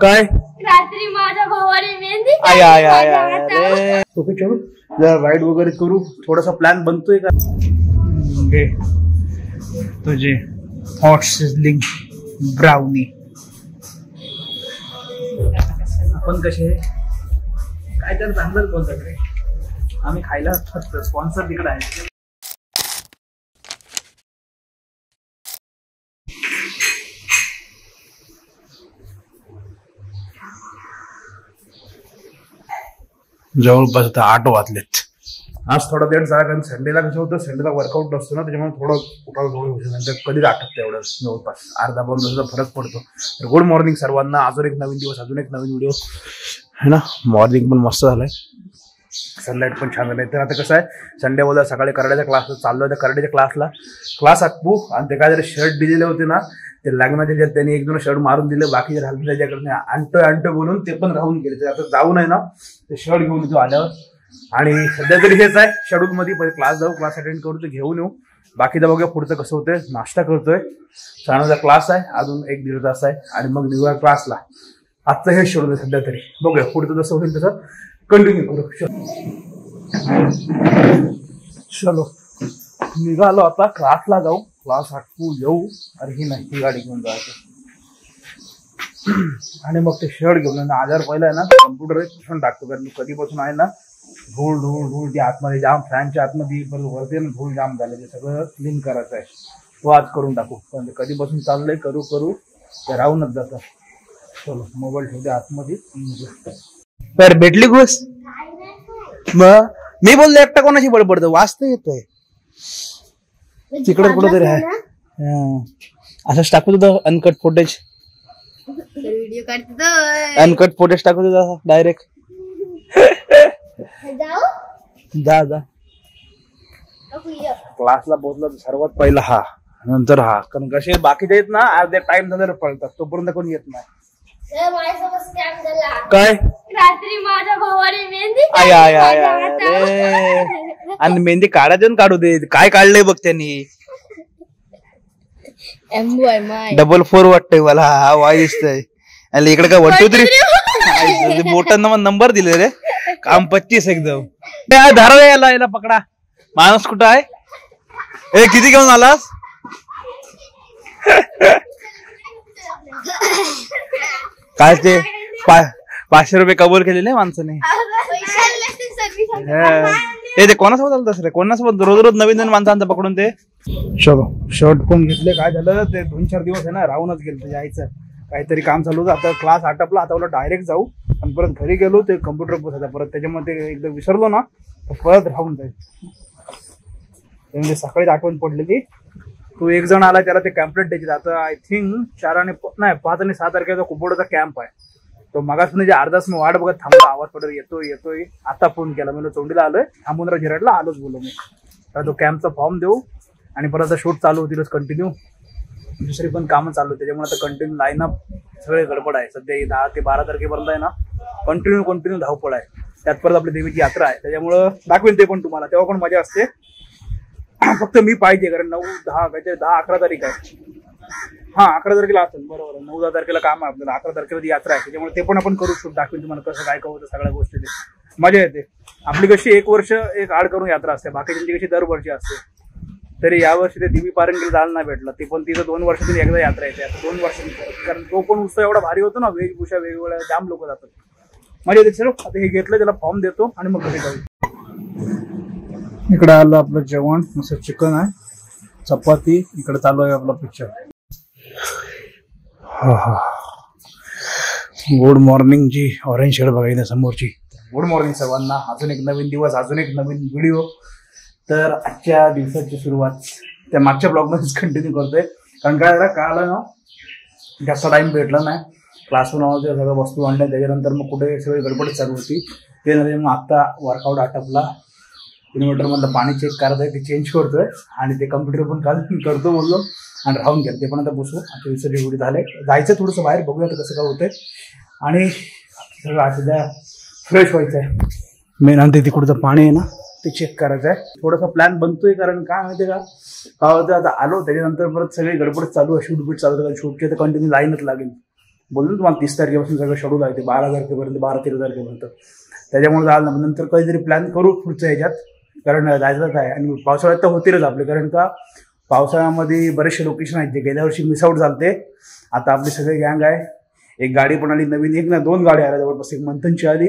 काय रात्री माझ्या भावाने मेहंदी ओके चलो जरा राईड वगैरे करू. थोडासा प्लॅन बनतोय का. तुझे हॉट सिझलिंग ब्राउनी आपण कसे काय तर चांगलंच बोलतात रे. आम्ही खायला स्पॉन्सर तिकडे आहे. जवळपास आता 8 वाजलेत. आज थोडा लेट झाला कारण संडेला कसं होतं, संडेला वर्कआउट असतो ना, त्याच्यामुळे थोडं उठायला थोडं होतं. नंतर कधीच आठवत एवढं जवळपास अर्धा पाऊण तासाचा फरक पडतो. तर गुड मॉर्निंग सर्वांना. अजून एक नवीन दिवस, अजून एक नवीन व्हिडिओ है ना. मॉर्निंग पण मस्त झालंय, सनलाईट पण छान झालंय. तर आता कसं आहे, संडे बोलला सकाळी कराड्याच्या क्लासला चाललो आहे. कराड्याच्या क्लास आखू आणि ते काय जरी शर्ट दिलेले होते ना, ते लग्नाच्या ज्यात त्यांनी 1-2 शर्ट मारून दिले, बाकी जे राहिले त्याच्याकडे आणतो बोलून ते पण राहून गेले. तर आता जाऊन आहे ना ते शर्ट घेऊन येतो आल्यावर. आणि सध्या तरी हेच आहे शेड्यूल मध्ये, पहिले क्लास जाऊ, क्लास अटेंड करू, ते घेऊन येऊ. बाकीचं बघूया पुढचं कसं होतंय. नाश्ता करतोय, 6:00 क्लास आहे, अजून 1-1.5 तास आहे आणि मग निघूया क्लासला. आजचं हे शेड्यूल आहे सध्या तरी. बघूया पुढचं जसं होईल तसं कंटिन्यू करू. चलो निघालो आता, क्लासला जाऊ, क्लास आटपू येऊ. अरे ही नाही, ही गाडी घेऊन जायचं आणि मग ते शर्ट घेऊन आजार पहिला आहे ना कम्प्युटर पुसून टाकतो. कारण कधीपासून आहे ना धूळ धूळ धूळ ते आतमध्ये जाम, फॅनच्या आतमध्ये वरती धूळ जाम झाले, ते सगळं क्लीन करायचं आहे. तो आज करून टाकू. पण कधीपासून चाललंय करू करू ते राहूनच जातं. चलो मोबाईल ठेवते आतमध्ये. तर भेटली घुस मग मी बोललो एकटा कोणाशी बडबडतो, वाचता येतोय तिकडे कुठं तरी आहे. असंच टाकू तुझं अनकट फुटेज, व्हिडिओ काढतो, अनकट फुटेज टाकू तुझा डायरेक्ट. जा जा क्लासला पोहोचला सर्वात पहिला हा, नंतर हा. कारण कसे बाकीचे आहेत ना अर्धे टाइम झाल्यावर पळतात, तोपर्यंत कोणी येत नाही. काय रात्री माझ्या भावाने मेहंदी आणि मेहंदी काढायचं काढू दे. काय काढलंय बघ त्यांनी, 444 वाटतंय मला. हा वाय दिसतंय. आणि इकडे काय 1 2 3 बोटांना नंबर दिले रे. काम 25 एकदम. धारा याला याला पकडा. माणूस कुठं आहे. ए किती घेऊन आलास. काय ते 500 रुपये कबूल केलेले माणसाने. ते कोणासोबत आलं तसं रे, कोणासोबत रोज रोज नवीन नवीन माणसांचं पकडून ते. चलो शर्ट पण घेतले. काय झालं ते 2-4 दिवस आहे ना राहूनच गेलं. यायचं काहीतरी काम चालू होतं. आता क्लास आटपला, आता डायरेक्ट जाऊ. आणि परत घरी गेलो ते कम्प्युटर बसायचा परत, त्याच्यामध्ये एकदा विसरलो ना तर परत राहून जाईल. म्हणजे सकाळीच आठवण पडलेली. तो एक जण आला, त्याला ते कॅम्पलेट द्यायचे. आता आय थिंक 5 आणि 6 तारखेचा कुबोडचा कॅम्प आहे. तो मगाच म्हणजे अर्धा तास मी वाट बघत थांबला, आवाज पडत येतोय. आता फोन केला, मी चोंडीला आलोय, थांबून झिरडला आलोच बोललो मी. तर तो कॅम्पचा फॉर्म देऊ आणि परत शूट चालू होतीलच कंटिन्यू. दुसरी पण कामं चालू, त्याच्यामुळे आता कंटिन्यू लाईनअप सगळे गडबड आहे. सध्या 10 ते 12 तारखेपर्यंत आहे ना कंटिन्यू धावपळ आहे. त्यात परत आपली देवीची यात्रा आहे, त्याच्यामुळं दाखवेन ते पण तुम्हाला, तेव्हा पण मजा असते. फक्त मी पाहिजे कारण 9, 10 काहीतरी 10, 11 तारीख आहे. हा 11 तारखेला असेल बरोबर. 9, 10 तारखेला काम आहे आपल्याला, 11 तारखेला यात्रा आहे. त्याच्यामुळे ते पण आपण करू शूट, दाखवेन तुम्हाला कसं काय होतं सगळ्या गोष्टी. ते मजा येते. आपली कशी 1 वर्ष एक आड करून यात्रा असते, बाकीच्यांची कशी दरवर्षी असते. तरी यावर्षी ते देवी पारणीला जायला नाही भेटलं. ते पण तिथं 2 वर्षातून एकदा यात्रा येते. आता 2 वर्षांनी, कारण तो पण उत्सव एवढा भारी होतो ना, वेशभूषा वेगवेगळ्या, जाम लोक जातात. मजा येते. चलो आता हे घेतलं, त्याला फॉर्म देतो आणि मग घरी जाऊ. इकडे आलं आपलं जेवण, मस्त चिकन आहे, चपाती. इकडे चालू आहे आपला पिक्चर. गुड मॉर्निंग जी ऑरेंज शेड बघायला समोरची. गुड मॉर्निंग सर्वांना. अजून एक नवीन दिवस, अजून एक नवीन व्हिडिओ. तर आजच्या दिवसाची सुरुवात त्या मागच्या ब्लॉगमध्येच कंटिन्यू करतोय. कारण काय झालं, काल ना जास्त टाइम भेटला नाही. क्लासरूम सगळं वस्तू आणल्या, त्याच्यानंतर मग कुठे सगळी गडबड चालू होती. ते नंतर मग आता वर्कआउट आटपला. इन्व्हर्टरमधलं पाणी चेक करत आहे, ते चेंज करतोय आणि ते कम्प्युटर पण काल करतो बोललो आणि राहून गेलं. ते पण आता बसू. आजच्या दिवसाची एवढी झाले. जायचं थोडंसं बाहेर, बघूया कसं काय होतंय. आणि सगळं आता फ्रेश व्हायचं आहे. मेन आणि तिकडचं पाणी आहे ना ते चेक करायचं आहे. थोडासा प्लॅन बनतोय. कारण काय माहिती का होतं, आता आलो त्याच्यानंतर परत सगळी गडबड चालू आहे. शूट बीट चालू आहे. शूट केलं तर कंटिन्यू लाईनच लागेल. बोललो तुम्हाला 30 तारखेपासून सगळं शेड्यूल आहे ते 12 तारखेपर्यंत 12-13 तारखेपर्यंत. त्याच्यामुळे झालं ना, नंतर काहीतरी प्लॅन करू पुढच्या ह्याच्यात, कारण जायचं काय. आणि पावसाळ्यात तर होतीलच आपले, कारण का पावसाळ्यामध्ये बरेचसे लोकेशन आहेत जे गेल्या वर्षी मिसआउट झालते. आता आपली सगळी गँग आहे, एक गाडी पण आली नवीन, एक ना 2 गाड्या आल्या जवळपास, एक मंथनची आली,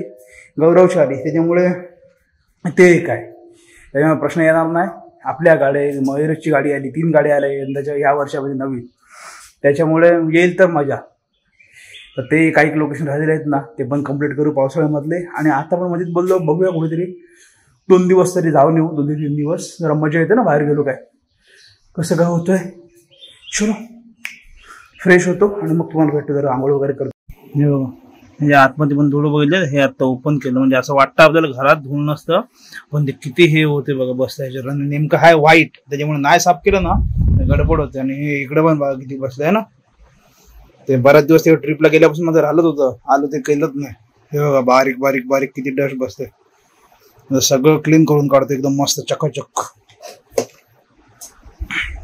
गौरवची आली. त्याच्यामुळे ते एक आहे, त्याच्यामुळे प्रश्न येणार नाही. आपल्या गाड्या, मयुरची गाडी आली, 3 गाड्या आल्या यंदाच्या ह्या वर्षामध्ये नवीन, त्याच्यामुळे येईल तर मजा. तर ते काही लोकेशन राहिलेले आहेत ना, ते पण कंप्लीट करू पावसाळ्यामधले. आणि आता पण मध्येच बोललो बघूया कुठेतरी 2 दिवस तरी जाऊन येऊ, 2-3 दिवस, जरा मजा येते ना बाहेर गेलो. काय कसं काय होतंय, चलो फ्रेश होतो आणि मग तुम्हाला भेटतो, जरा आंघोळ वगैरे करतो. हे बघा, म्हणजे आतमध्ये पण धुळं बघितलं, हे आता ओपन केलं, म्हणजे असं वाटतं आपल्याला घरात धुळं नसतं, पण ते किती हे होते बघा बसता ह्याच्यावर. आणि नेमकं हाय व्हाईट, त्याच्यामुळे नाही साफ केलं ना गडबड होते. आणि हे इकडे पण बघा किती बसलंय ना, ते बऱ्याच दिवस ते ट्रिपला गेल्यापासून माझं राहिलंच होतं, आलं ते केलंच नाही. हे बघा बारीक बारीक बारीक किती डस्ट बसते, सगळं क्लीन करून काढतो एकदम मस्त चकाचक.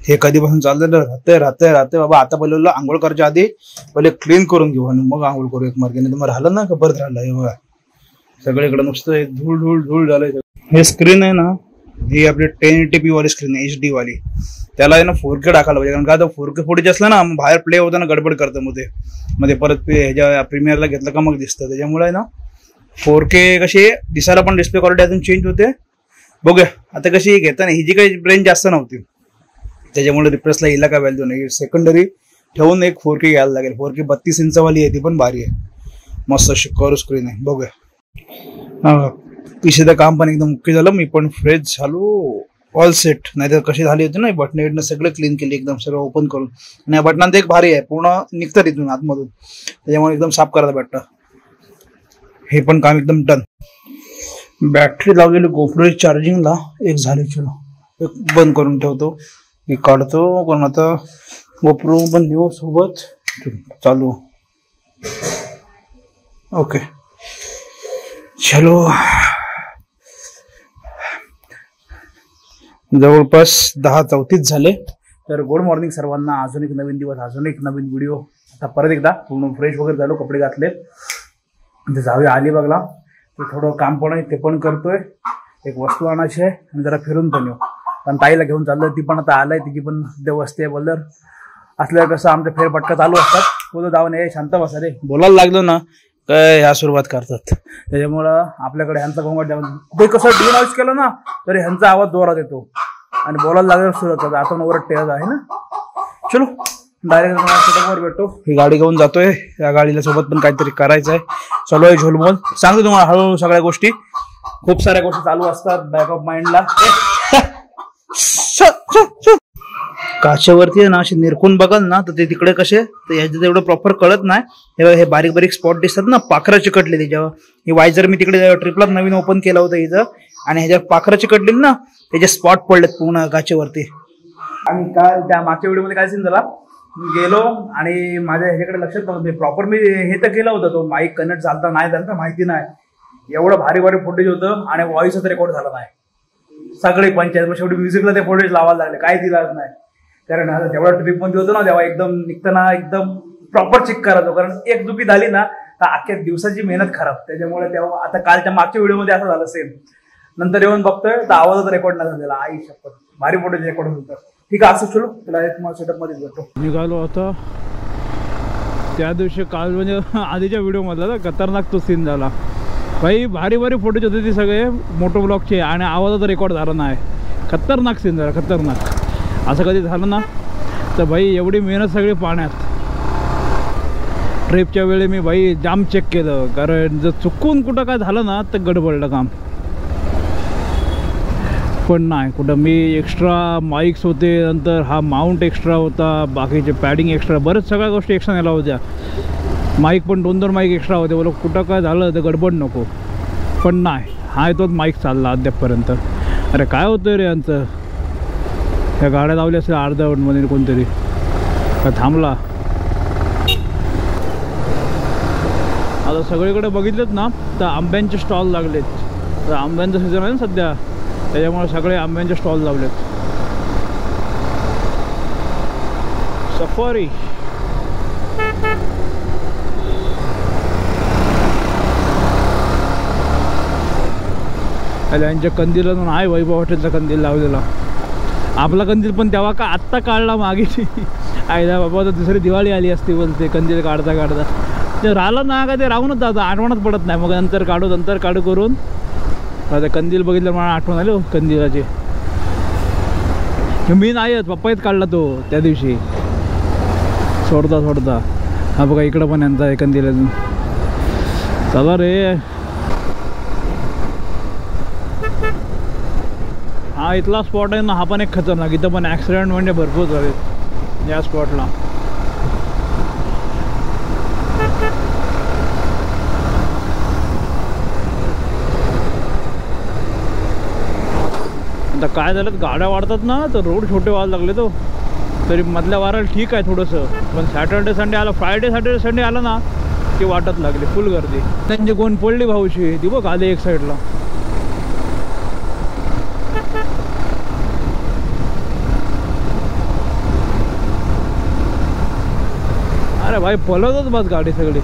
हे कधीपासून चाललेलं राहते बाबा. आता पहिले आंघोळ करायच्या आधी पहिले क्लीन करून घेऊ आणि मग आंघोळ करू एक मार्गे, नाही तर मग राहिलं ना का परत राहिलं. हे बघा सगळीकडे नुसतं धूळ धूळ धूळ झालंय. हे स्क्रीन आहे ना, ही आपली 1080p वाली स्क्रीन आहे, HD वाली. त्याला आहे ना 4K टाकायला पाहिजे, कारण का आता 4K फुटेज असलं ना बाहेर प्ले होताना गडबड करतं मध्ये परत ह्याच्या प्रीमियरला घेतलं का मग दिसतं. त्याच्यामुळे आहे ना 4K कशी दिसायला पण डिस्प्ले क्वालिटी अजून चेंज होते. बघूया आता कशी घेताना, ही जी काही रेंज जास्त नव्हती त्याच्यामुळे रिप्लेसला हिला काय व्हॅल्यू नाही. सेकंडरी ठेवून एक 4K घ्यायला लागेल. 4K 32 इंचवाली आहे, ती पण भारी आहे, मस्त कर्व स्क्रीन आहे. बघूया पिशीचं काम पण एकदम ओके झालं, मी पण फ्रेश झालो, ऑल सेट. नाहीतर कशी झाली होती ना, बटन सगळं क्लीन केली एकदम, सगळं ओपन करून. आणि या बटनात एक भारी आहे, पूर्ण निघतं इथून आतमधून, त्याच्यामुळे एकदम साफ करायला भेटतं. हे पण काम एकदम डन. बॅटरी लावलेली गोप्रो चार्जिंगला एक झाले, चलो एक बंद करून ठेवतो, हे काढतो. पण आता गोप्रो पण देऊ सोबत, चालू. ओके चलो, जवळपास 10:34 झाले. तर गुड मॉर्निंग सर्वांना. अजून एक नवीन दिवस, अजून एक नवीन व्हिडिओ. आता परत एकदा पूर्ण फ्रेश वगैरे झालो, कपडे घातले, जाऊया अलिबागला. ते थोडं काम पण आहे, ते पण करतोय. एक वस्तू आणायची आहे आणि जरा फिरून पण येऊ. पण ताईला घेऊन चाललं, ती पण आता आलाय, तिची पण सध्या वस्ती आहे. बोलर असल्यावर कसं आमच्या फेरपटका चालू असतात, बोलतो जाऊन ये शांत बसा रे, बोलायला लागलो ना काय ह्या सुरुवात करतात. त्याच्यामुळं आपल्याकडे ह्यांचा गोंगाट द्यावा, ते कसं डिनॉइस केलं ना तरी ह्यांचा आवाज जोरात येतो आणि बोलायला लागल्यावर सुरुवात करतात. आता ओरड टेज आहे ना. चलो डायरेक्ट सेटअपवर भेटतो. ही गाडी घेऊन जातोय, या गाडीला सोबत पण काहीतरी करायचं आहे. चालू आहे झोलमोल, सांगतो तुम्हाला हळूहळू सगळ्या गोष्टी. खूप साऱ्या गोष्टी चालू असतात बॅक ऑफ माइंडला. काचेवरती आहे ना अशी निरखून बघाल ना तर ते तिकडे कसे तर ह्याच्यात एवढं प्रॉपर कळत नाही. हे बारीक बारीक स्पॉट दिसतात ना, पाखरं चिकटलेली. जेव्हा ही वायझर मी तिकडे ट्रिपला नवीन ओपन केला होता इथं, आणि ह्याच्यावर पाखरं चिकटलेली ना, त्याचे स्पॉट पडलेत पूर्ण काचेवरती. आणि काय त्या मागच्या व्हिडिओमध्ये काय सीन झाला, मी गेलो आणि माझ्या ह्याच्याकडे लक्षात नव्हतं. प्रॉपर मी हे तर केलं होतं, तो माईक कनेक्ट चालता नाही झालं माहिती नाही. एवढं भारी भारी फुटेज होतं आणि व्हॉइसच रेकॉर्ड झाला नाही. सगळे पंचायत शेवटी म्युझिकला ते फुटेज लावायला लागले, काय दिलाच नाही. कारण आता जेवढा ट्रिपमध्ये होतो ना तेव्हा एकदम निघताना एकदम प्रॉपर चेक करायचो, कारण एक चुकी झाली ना तर अख्ख्या दिवसाची मेहनत खराब. त्याच्यामुळे तेव्हा आता कालच्या मागच्या व्हिडिओमध्ये असं झालं सेम. नंतर येऊन बघतोय तर आवाजाचा रेकॉर्ड नाही झालेला. आई शपथ भारी फुटेज रेकॉर्ड होतं. ठीक आहे, असं चलो तुला तुम्हाला सेटअप मध्ये जातो. निघालो आता त्या दिवशी, काल म्हणजे आधीच्या व्हिडिओ मधला ना खतरनाक तो सीन झाला भाई. भारी भारी फुटेज होते ते सगळे मोटो ब्लॉकचे, आणि आवाजाचा रेकॉर्ड झाला नाही. खतरनाक सीन झाला, खतरनाक. असं कधी झालं ना तर भाई एवढी मेहनत सगळी पाण्यात. ट्रिपच्या वेळी मी भाई जाम चेक केलं, कारण जर चुकून कुठं काय झालं ना तर गडबडलं काम. पण नाही कुठं, मी एक्स्ट्रा माईक्स होते, नंतर हा माउंट एक्स्ट्रा होता, बाकीचे पॅडिंग एक्स्ट्रा, बरेच सगळ्या गोष्टी एक्स्ट्रा नेल्या होत्या. माईक पण 2-2 माईक एक्स्ट्रा होते. बोलो कुठं काय झालं तर गडबड नको. पण नाही, हा तोच माईक चालला अद्यापपर्यंत. अरे काय होतं रे यांचं, ह्या गाड्या लावल्या असेल अर्ध्यावटमध्ये कोणतरी का थांबला. आता सगळीकडे बघितलेत ना तर आंब्यांचे स्टॉल लागलेत. तर आंब्यांचं सीझन आहे ना सध्या, त्याच्यामुळे सगळे आंब्यांचे स्टॉल लावलेत. सफारी यांच्या कंदील आहे वैभव हॉटेलचा कंदील लावलेला. आपला कंदील पण तेव्हा का आत्ता काढला मागेची आयला बाबा, तर दुसरी दिवाळी आली असती बोलते कंदील काढता काढता. ते राहिलं ना का ते राहूनच जातं, आठवणच पडत नाही. मग नंतर काढू करून आता कंदील बघितलं मला आठवण आली हो कंदिलाची. मी नाही पप्पाच काढला तो त्या दिवशी सोडता. हा बघा इकडं पण यांचा आहे कंदील अजून. चला रे, हा इथला स्पॉट आहे ना, हा पण एक खतरनाक. इथं पण ॲक्सिडेंट म्हणजे भरपूर झाले या स्पॉटला. आता काय झालं, गाड्या वाढतात ना तर रोड छोटे व्हायला लागले. तो तरी मधल्या वाराला ठीक आहे थोडंसं, पण सॅटर्डे संडे आला, फ्रायडे सॅटर्डे संडे आला ना की वाटत लागली फुल गर्दी. त्यांची कोण पडली भाऊशी ती बघ आले एक साईडला. अरे भाई पळतच बस गाडी सगळी,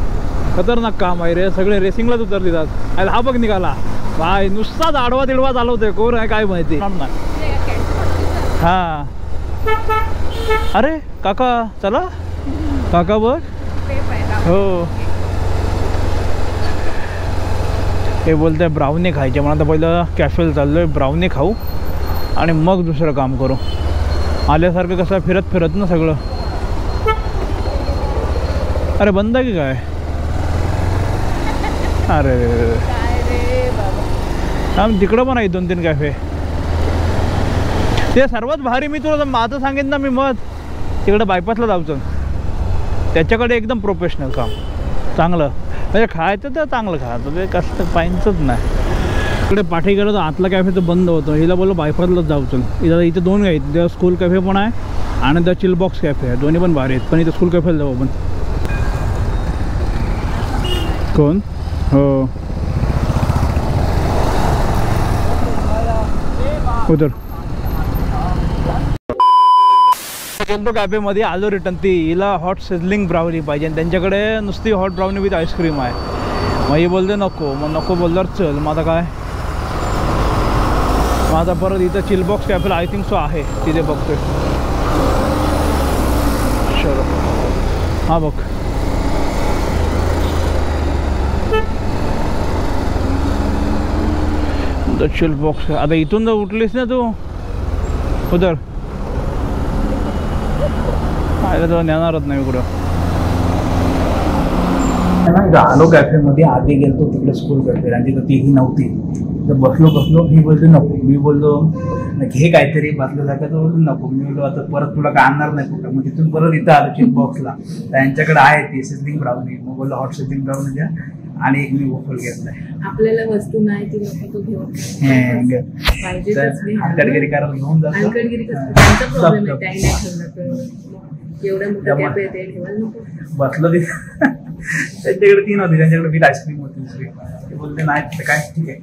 खतरनाक काम आहे रे. सगळे रेसिंगलाच उतरली जात. अरे हा बघ निघाला भाई, नुसताच आडवा तिडवा चालवतोय. कोण आहे काय माहिती. हा अरे काका चला, काका बघ. हो हे बोलतंय ब्राउनी खायचे. मला तर पहिलं कॅफेला चाललोय, ब्राउनी खाऊ आणि मग दुसरं काम करू. आल्यासारखं कसं फिरत ना सगळं. अरे बंद आहे की काय. अरे आम तिकडं पण आहे 2-3 कॅफे. ते सर्वात भारी मी तुला माझं सांगेन ना, मी मत तिकडं बायपासला जायचं. त्याच्याकडे एकदम प्रोफेशनल काम चांगलं, म्हणजे खायचं तर चांगलं खायचं, ते कसं पाहिजेच नाही. इकडे पाठी गेलं तर आतला कॅफे तर बंद होतं. हिला बोललो बायपासलाच जायचं. इथे 2 आहेत, इथं स्कूल कॅफे पण आहे आणि त्या चिल बॉक्स कॅफे आहे. दोन्ही पण भारी आहेत, पण इथं स्कूल कॅफेला जाऊ आपण. कोण हो उतर गेलो कॅफेमध्ये आलो रिटर्न. ती हिला हॉट सिझलिंग ब्राउनी पाहिजे आणि त्यांच्याकडे नुसती हॉट ब्राउनी विथ आईस्क्रीम आहे. मग ही बोलते नको, मग नको बोलल्यावर चल. मग आता काय, मग आता परत इथं चिलबॉक्स कॅफेला आय थिंक सो आहे, तिथे बघतोय. चलो हां बघ. चिलबॉक्स आता इथून जर उठलीस ना तू उधर आयला तर नेणारच नाही कुठं. आलो कॅफेमध्ये, आधी गेलो तिकडे स्कूल कॅफे आणि तिथं तीही नव्हती. तर बसलो. मी बोलतो नको, मी बोललो घे काहीतरी बसल्यासारखं. तर बोलतो नको. मी बोललो आता परत तुला काय आणणार नाही कुठं. मग तिथून परत इथं आलो चिल बॉक्सला. त्यांच्याकडे आहे ती सिझलिंग ब्राउनी. मग बोललो हॉट सिझलिंग ब्राउनी द्या आणि एक मी वॉफल घेतलाय. आपल्याला वस्तू नाही ती नको तो घेऊन हलकटगिरी करायला घेऊन जातो. बसलो तिथे, त्यांच्याकडे 3 होती, त्यांच्याकडे विथ आईस्क्रीम होती दुसरी. ते बोलते नाही काय ठीक आहे.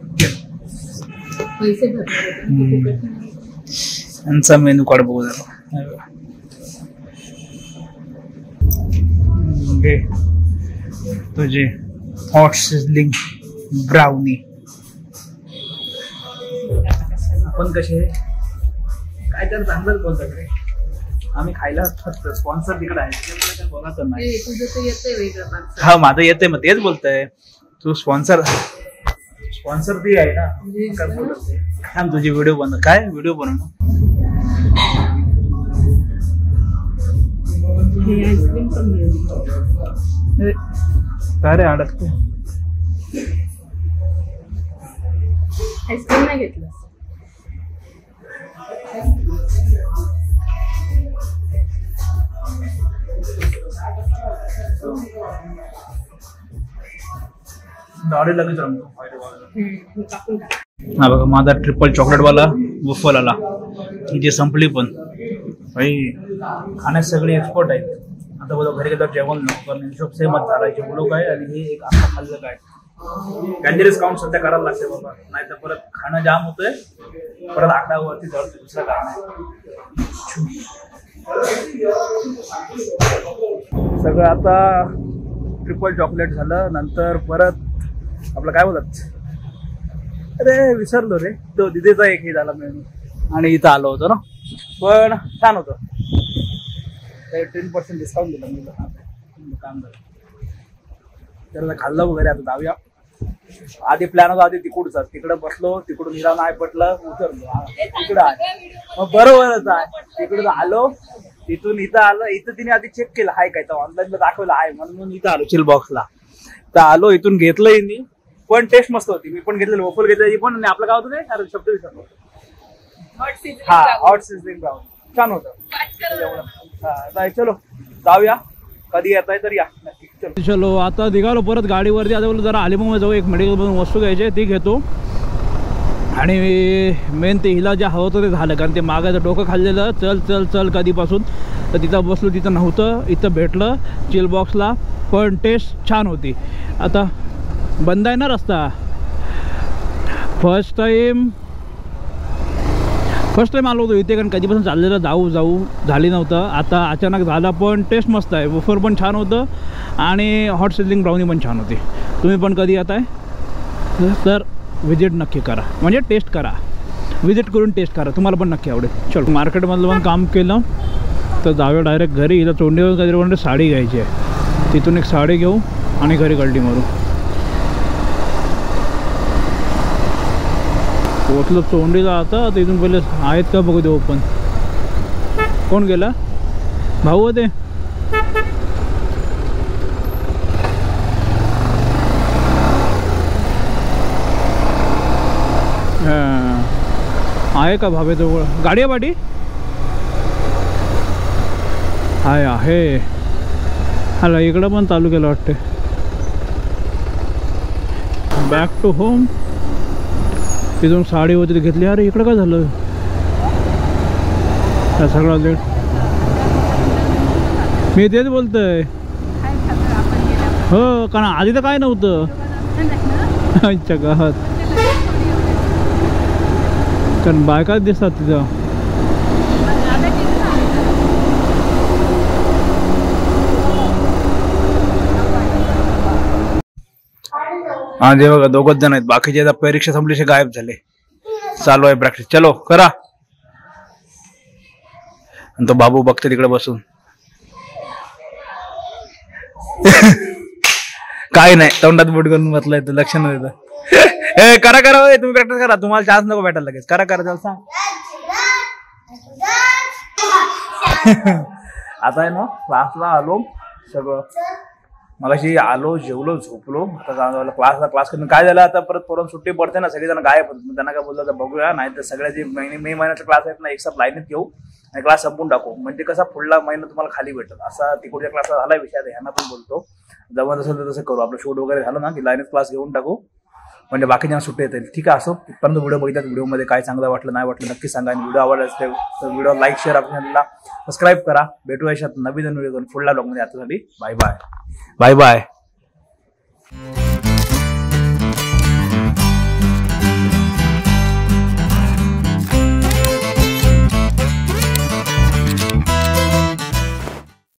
त्यांचा मेनू कार्ड बघू जरा. तुझे हॉट सिझलिंग ब्राउनी. आपण कसे काय तर चांगलंच बोलतात रे. आम्ही खायला फक्त स्पॉन्सर तिकडे आहे, बोलायचं नाही. हा माझं येतंय, मग तेच बोलतंय. तू स्पॉन्सर ती आहे ना. तुझी व्हिडिओ बनव. काय व्हिडिओ बनव. काय रे अडकते. आईस्क्रीम नाही घेतलं. दाढी लगेच रंगतो. हा बघा माझा ट्रिपल चॉकलेटवाला वफल आला. ही संपली पण भाई. खाण्यात सगळे एक्सपर्ट आहेत. आता बोला घरी गेल्यावर जेवण नको, कारण हिशोब सेमच झाला. जेवलो काय आणि हे एक आता खाल्लं काय. कॅलरीज काउंट सध्या करायला लागते बाबा, नाही तर परत खाणं जाम होतंय. परत आकडावरती धरतो, दुसरं काय नाही. सगळं आता ट्रिपल चॉकलेट झालं. नंतर परत आपलं काय बोलतात अरे विसरलो रे, तो दिदीचा एक हे झाला मेनू आणि इथं आलो होतो ना, पण छान होतं. 10% डिस्काउंट दिलं मी काम झालं. तर खाल्लं वगैरे. आता जाऊया. आधी प्लॅन होता आधी तिकडचा, तिकडं बसलो, तिकडून हिरा नाही पटलं, उतरलो तिकडं आहे. मग बरोबरच आहे, तिकडून आलो, तिथून इथं आलं. इथं तिने आधी चेक केलं हाय काय, तर ऑनलाईनला दाखवलं आहे म्हणून इथं आलो चिल बॉक्सला. तर आलो, इथून घेतलं यांनी, पण टेस्ट मस्त होती. मी पण घेतलेलं, वफल घेतली पण. आणि आपलं गाव होतं ते, अरे शब्द विसरलो. हा, हॉट सिझलिंग ब्राउन छान होतं. चलो जाऊया, कधी येताय तर या नक्की. चलो आता निघालो परत गाडीवरती. आता बोललो जरा अलिबागमध्ये जाऊ, एक मेडिकलमधून वस्तू घ्यायची ती घेतो. आणि मेन ते हिला जे हवं होतं ते झालं, कारण ते मागाचं डोकं खाल्लेलं चल चल चल कधीपासून. तर तिथं बसलो, तिथं नव्हतं, इथं भेटलं चिल बॉक्सला. पण टेस्ट छान होती. आता बंद आहे ना रस्ता. फर्स्ट टाईम आलो होतो इथे, कारण कधीपासून चाललेलं जाऊ झाली नव्हतं. आता अचानक झाला, पण टेस्ट मस्त आहे. वफर पण छान होतं आणि हॉट सिझलिंग ब्राउनी पण छान होती. तुम्ही पण कधी येत आहे तर विजिट नक्की करा, म्हणजे टेस्ट करा, विजिट करून टेस्ट करा, तुम्हाला पण नक्की आवडेल. चलो मार्केटमधलं पण काम केलं तर जाऊया डायरेक्ट घरी. इथं चोंडीवर कधी साडी घ्यायची आहे, तिथून एक साडी घेऊ आणि घरी गल्डी मारू. पोचलो चोंडीला. आता तिथून पहिले आहेत का बघू दे ओपन. कोण गेला? भाऊ होते. आहे का भावे जवळ गाडी आहे? पाठी आहे. हाला इकडं पण चालू केलं वाटते. Back to home. तिथून साडी होती ती घेतली. अरे इकडं काय झालं सगळं लेट. मी तेच बोलतोय. हो, कारण आधी तर काय नव्हतं आमच्या गावात, कारण बायकाच दिसतात तिथं. हा ते बघा दोघच जण आहेत, बाकीचे आता परीक्षा संपल्याशी गायब झाले. चालू आहे प्रॅक्टिस. चलो करा. आणि तो बाबू बघते तिकडे बसून. काय नाही, तोंडात बोट करून बसलाय तो, लक्ष न देतं. करा तुम्ही प्रॅक्टिस करा, तुम्हाला चान्स नको भेटायला लगेच. करा चल सांग. आता आहे ना क्लासला आलो, सगळं मगाशी आलो, जेवलो, झोपलो. आता क्लास करून काय झालं, आता परत पोरांना सुट्टी पडते ना, सगळेजण गायब होतात. त्यांना काय बोललं तर बघूया, नाही तर सगळ्या जे मे महिन्याचे क्लास आहेत ना एक साथ लाईनीत घेऊ आणि क्लास संपून टाकू. म्हणजे कसा पुढला महिना तुम्हाला खाली भेटत. असा तिकडच्या क्लासला झाला विषय. ह्यांना पण बोलतो जवळ असेल तर तसं करू. आपलं शूट वगैरे झालं ना की लाईनीत क्लास घेऊन टाकू, म्हणजे बाकीच्यांना सुट्टी येतील. ठीक आहे. असो इथपर्यंत व्हिडिओ बघितल्यात. व्हिडिओमध्ये काय चांगलं वाटलं नाही वाटलं नक्की सांगा. आणि व्हिडिओ आवडला असेल तर व्हिडिओ लाईक शेअर, आपल्या चॅनलला सबस्क्राईब करा. भेटूया नवीन व्हिडिओ पुढल्या ब्लॉगमध्ये. आतासाठी बाय बाय.